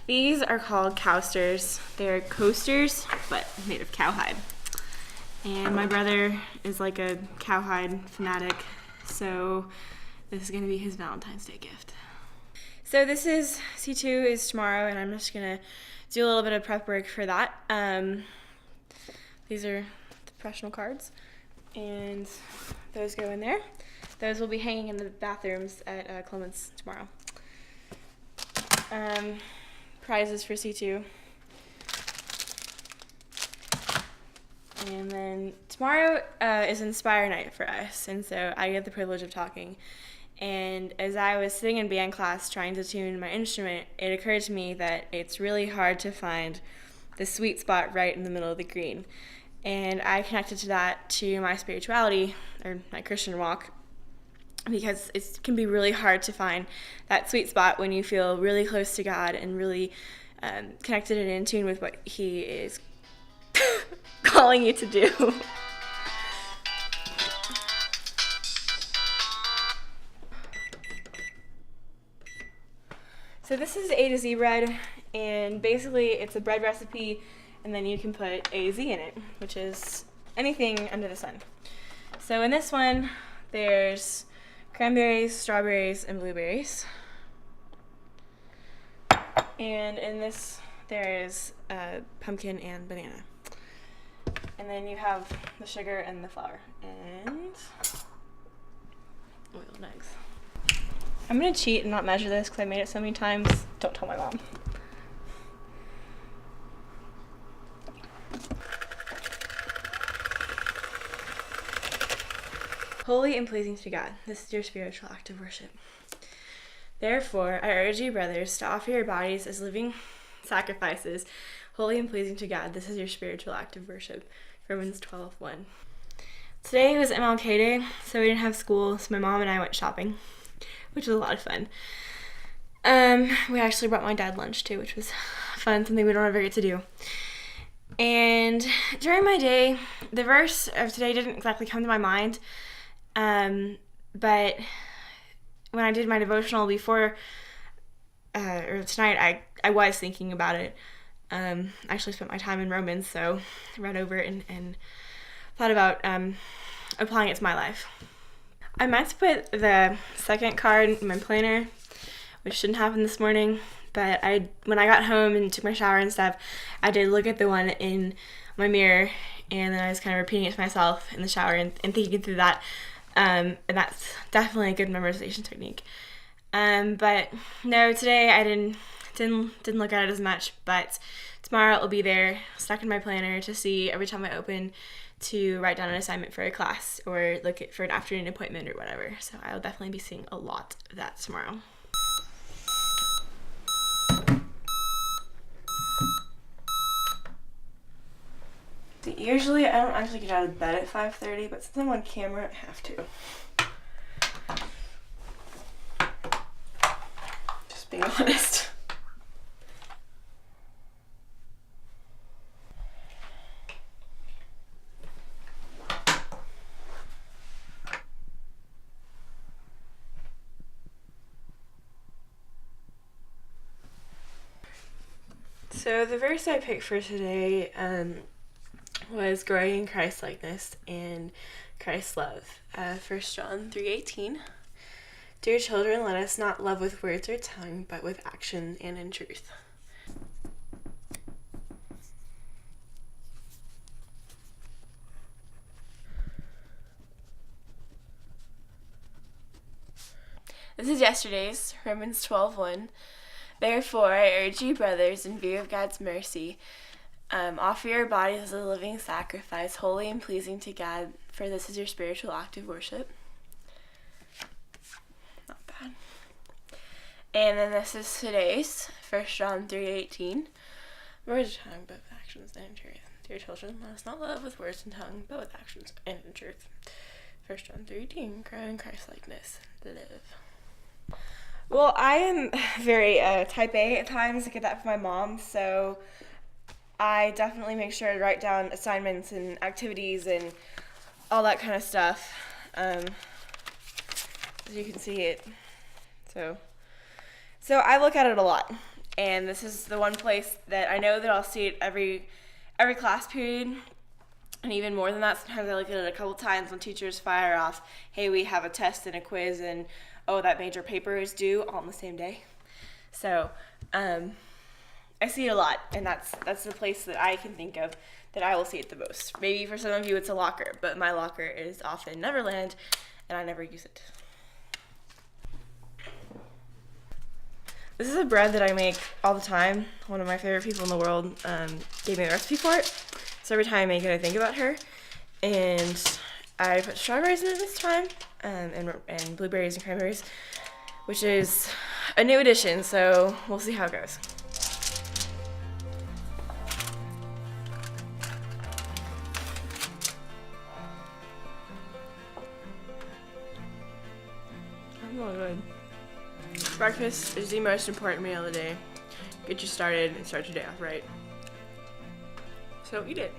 These are called cowsters. They're coasters, but made of cowhide. And my brother is like a cowhide fanatic, so this is gonna be his Valentine's Day gift. So this is, C2 is tomorrow, and I'm just gonna do a little bit of prep work for that. These are the professional cards, and those go in there. Those will be hanging in the bathrooms at Clements tomorrow. Prizes for C2. And then tomorrow is Inspire Night for us, and so I get the privilege of talking. And as I was sitting in band class trying to tune my instrument, it occurred to me that it's really hard to find the sweet spot right in the middle of the green. And I connected to that to my spirituality, or my Christian walk, because it can be really hard to find that sweet spot when you feel really close to God and really connected and in tune with what He is calling you to do. So this is A to Z bread, and basically it's a bread recipe, and then you can put A to Z in it, which is anything under the sun. So in this one, there's cranberries, strawberries, and blueberries. And in this, there's pumpkin and banana. And then you have the sugar and the flour and oiled eggs. I'm gonna cheat and not measure this because I made it so many times. Don't tell my mom. Holy and pleasing to God, this is your spiritual act of worship. Therefore, I urge you, brothers, to offer your bodies as living sacrifices, holy and pleasing to God. This is your spiritual act of worship. Romans 12:1. Today was MLK Day, so we didn't have school, so my mom and I went shopping, which was a lot of fun. We actually brought my dad lunch too, which was fun, something we don't ever get to do. And during my day, the verse of today didn't exactly come to my mind, but when I did my devotional before, or tonight, I was thinking about it. I actually spent my time in Romans, so I read over it and thought about applying it to my life. I meant to put the second card in my planner, which shouldn't happen this morning, but when I got home and took my shower and stuff, I did look at the one in my mirror, and then I was kind of repeating it to myself in the shower and thinking through that, and that's definitely a good memorization technique. But no, today I didn't look at it as much, but tomorrow it will be there, stuck in my planner to see every time I open to write down an assignment for a class or look for an afternoon appointment or whatever. So I'll definitely be seeing a lot of that tomorrow. So usually I don't actually get out of bed at 5:30, but since I'm on camera, I have to. Just being honest. So the verse I picked for today was growing in Christ-likeness and Christ's love. 1 John 3:18. Dear children, let us not love with words or tongue, but with action and in truth. This is yesterday's, Romans 12:1. Therefore, I urge you, brothers, in view of God's mercy, offer your bodies as a living sacrifice, holy and pleasing to God, for this is your spiritual act of worship. Not bad. And then this is today's, 1 John 3:18. Words of tongue, but with actions and in truth. Dear children, let us not love with words and tongue, but with actions and in truth. 1 John 3:18. Grow in Christ-likeness. Live. Well, I am very type A at times. I get that from my mom, so I definitely make sure to write down assignments and activities and all that kind of stuff. As you can see it. So I look at it a lot. And this is the one place that I know that I'll see it every class period. And even more than that, sometimes I look at it a couple times when teachers fire off, hey, we have a test and a quiz, and oh, that major paper is due all on the same day. So I see it a lot, and that's the place that I can think of that I will see it the most. Maybe for some of you it's a locker, but my locker is often Neverland, and I never use it. This is a bread that I make all the time. One of my favorite people in the world gave me the recipe for it. So every time I make it, I think about her. And I put strawberries in it this time, and blueberries and cranberries, which is a new addition, so we'll see how it goes. Oh, good. Breakfast is the most important meal of the day. Get you started and start your day off right. So eat it.